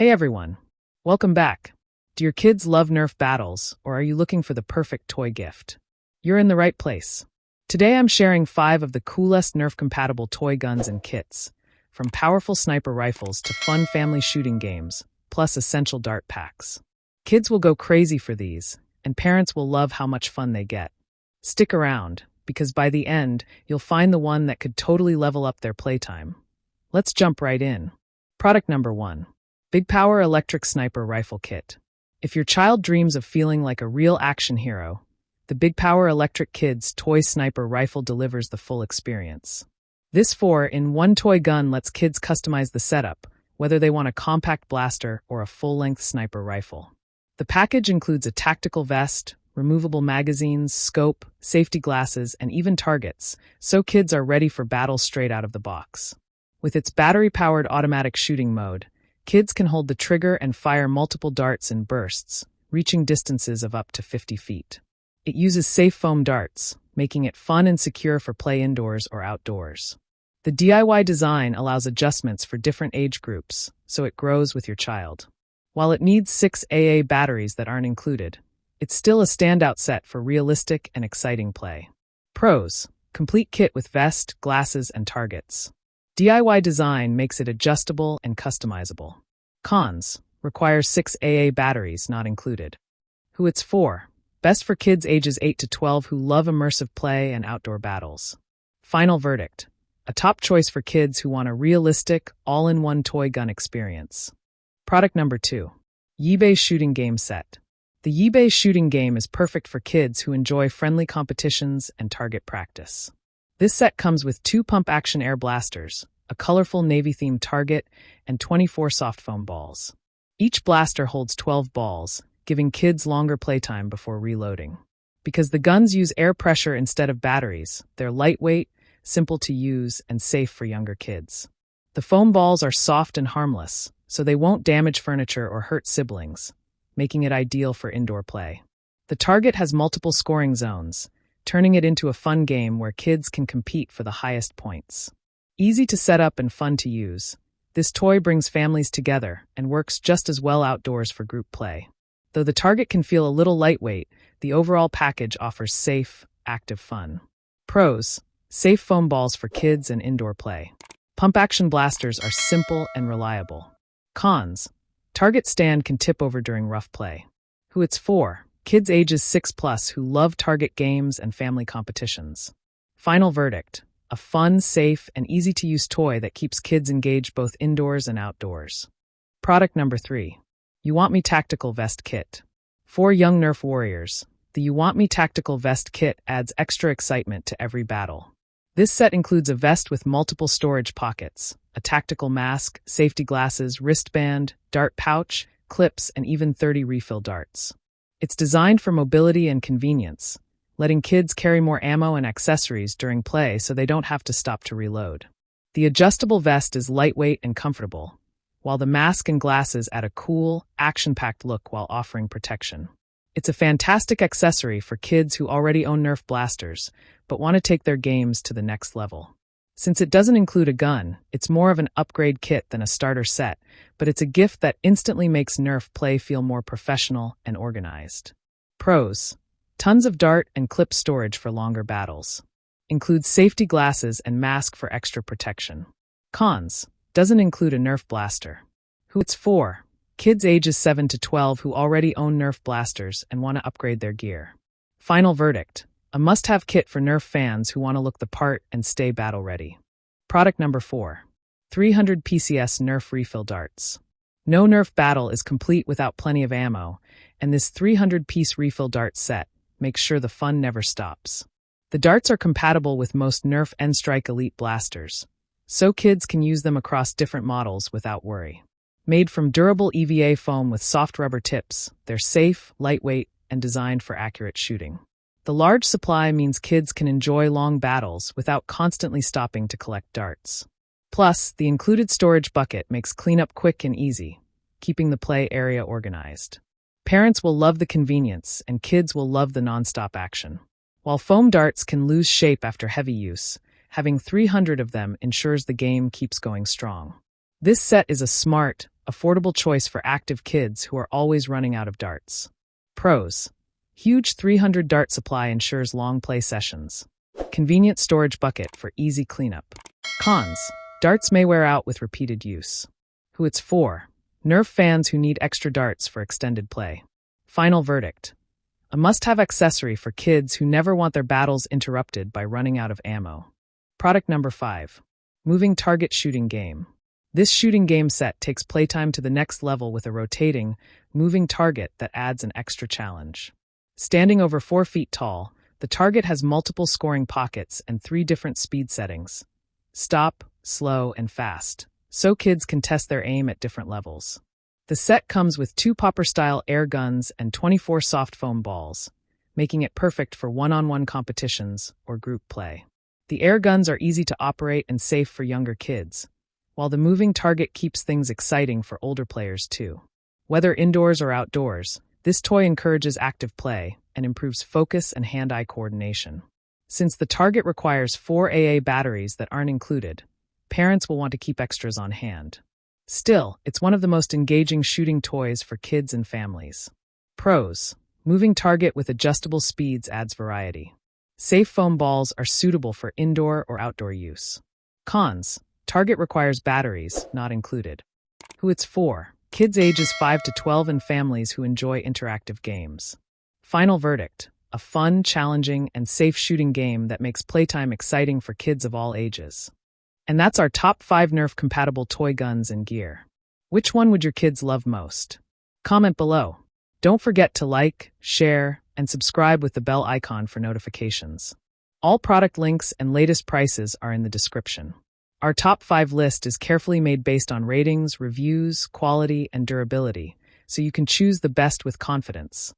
Hey everyone, welcome back. Do your kids love Nerf battles, or are you looking for the perfect toy gift? You're in the right place. Today I'm sharing 5 of the coolest Nerf-compatible toy guns and kits, from powerful sniper rifles to fun family shooting games, plus essential dart packs. Kids will go crazy for these, and parents will love how much fun they get. Stick around, because by the end, you'll find the one that could totally level up their playtime. Let's jump right in. Product number 1. Bigpower Electric Sniper Rifle Kit. If your child dreams of feeling like a real action hero, the Bigpower Electric Kids Toy Sniper Rifle delivers the full experience. This 4-in-1 toy gun lets kids customize the setup, whether they want a compact blaster or a full-length sniper rifle. The package includes a tactical vest, removable magazines, scope, safety glasses, and even targets, so kids are ready for battle straight out of the box. With its battery-powered automatic shooting mode, kids can hold the trigger and fire multiple darts in bursts, reaching distances of up to 50 feet. It uses safe foam darts, making it fun and secure for play indoors or outdoors. The DIY design allows adjustments for different age groups, so it grows with your child. While it needs 6 AA batteries that aren't included, it's still a standout set for realistic and exciting play. Pros: complete kit with vest, glasses, and targets. DIY design makes it adjustable and customizable. Cons: requires 6 AA batteries not included. Who it's for: best for kids ages 8 to 12 who love immersive play and outdoor battles. Final verdict: a top choice for kids who want a realistic, all-in-one toy gun experience. Product number 2. YEEBAY Shooting Game Set. The YEEBAY shooting game is perfect for kids who enjoy friendly competitions and target practice. This set comes with 2 pump-action air blasters, a colorful navy-themed target, and 24 soft foam balls. Each blaster holds 12 balls, giving kids longer playtime before reloading. Because the guns use air pressure instead of batteries, they're lightweight, simple to use, and safe for younger kids. The foam balls are soft and harmless, so they won't damage furniture or hurt siblings, making it ideal for indoor play. The target has multiple scoring zones, turning it into a fun game where kids can compete for the highest points. Easy to set up and fun to use, this toy brings families together and works just as well outdoors for group play. Though the target can feel a little lightweight, the overall package offers safe, active fun. Pros: safe foam balls for kids and indoor play. Pump-action blasters are simple and reliable. Cons: target stand can tip over during rough play. Who it's for: kids ages 6+ who love target games and family competitions. Final verdict: a fun, safe, and easy-to-use toy that keeps kids engaged both indoors and outdoors. Product number 3. UWANTME Tactical Vest Kit. For young Nerf warriors, the UWANTME Tactical Vest Kit adds extra excitement to every battle. This set includes a vest with multiple storage pockets, a tactical mask, safety glasses, wristband, dart pouch, clips, and even 30 refill darts. It's designed for mobility and convenience, letting kids carry more ammo and accessories during play so they don't have to stop to reload. The adjustable vest is lightweight and comfortable, while the mask and glasses add a cool, action-packed look while offering protection. It's a fantastic accessory for kids who already own Nerf blasters, but want to take their games to the next level. Since it doesn't include a gun, it's more of an upgrade kit than a starter set, but it's a gift that instantly makes Nerf play feel more professional and organized. Pros: tons of dart and clip storage for longer battles. Includes safety glasses and mask for extra protection. Cons: doesn't include a Nerf blaster. Who it's for: kids ages 7 to 12 who already own Nerf blasters and want to upgrade their gear. Final verdict: a must-have kit for Nerf fans who want to look the part and stay battle-ready. Product number 4. 300 PCS Nerf Refill Darts. No Nerf battle is complete without plenty of ammo, and this 300-piece refill dart set makes sure the fun never stops. The darts are compatible with most Nerf N-Strike Elite blasters, so kids can use them across different models without worry. Made from durable EVA foam with soft rubber tips, they're safe, lightweight, and designed for accurate shooting. The large supply means kids can enjoy long battles without constantly stopping to collect darts. Plus, the included storage bucket makes cleanup quick and easy, keeping the play area organized. Parents will love the convenience, and kids will love the non-stop action. While foam darts can lose shape after heavy use, having 300 of them ensures the game keeps going strong. This set is a smart, affordable choice for active kids who are always running out of darts. Pros: huge 300 dart supply ensures long play sessions. Convenient storage bucket for easy cleanup. Cons: darts may wear out with repeated use. Who it's for: Nerf fans who need extra darts for extended play. Final verdict: a must-have accessory for kids who never want their battles interrupted by running out of ammo. Product number 5. Moving Target Shooting Game. This shooting game set takes playtime to the next level with a rotating, moving target that adds an extra challenge. Standing over 4 feet tall, the target has multiple scoring pockets and 3 different speed settings: stop, slow, and fast, so kids can test their aim at different levels. The set comes with 2 popper-style air guns and 24 soft foam balls, making it perfect for one-on-one competitions or group play. The air guns are easy to operate and safe for younger kids, while the moving target keeps things exciting for older players too. Whether indoors or outdoors, this toy encourages active play and improves focus and hand-eye coordination. Since the target requires 4 AA batteries that aren't included, parents will want to keep extras on hand. Still, it's one of the most engaging shooting toys for kids and families. Pros: moving target with adjustable speeds adds variety. Safe foam balls are suitable for indoor or outdoor use. Cons: target requires batteries, not included. Who it's for: kids ages 5 to 12 and families who enjoy interactive games. Final verdict: a fun, challenging, and safe shooting game that makes playtime exciting for kids of all ages. And that's our top 5 Nerf-compatible toy guns and gear. Which one would your kids love most? Comment below. Don't forget to like, share, and subscribe with the bell icon for notifications. All product links and latest prices are in the description. Our top 5 list is carefully made based on ratings, reviews, quality, and durability, so you can choose the best with confidence.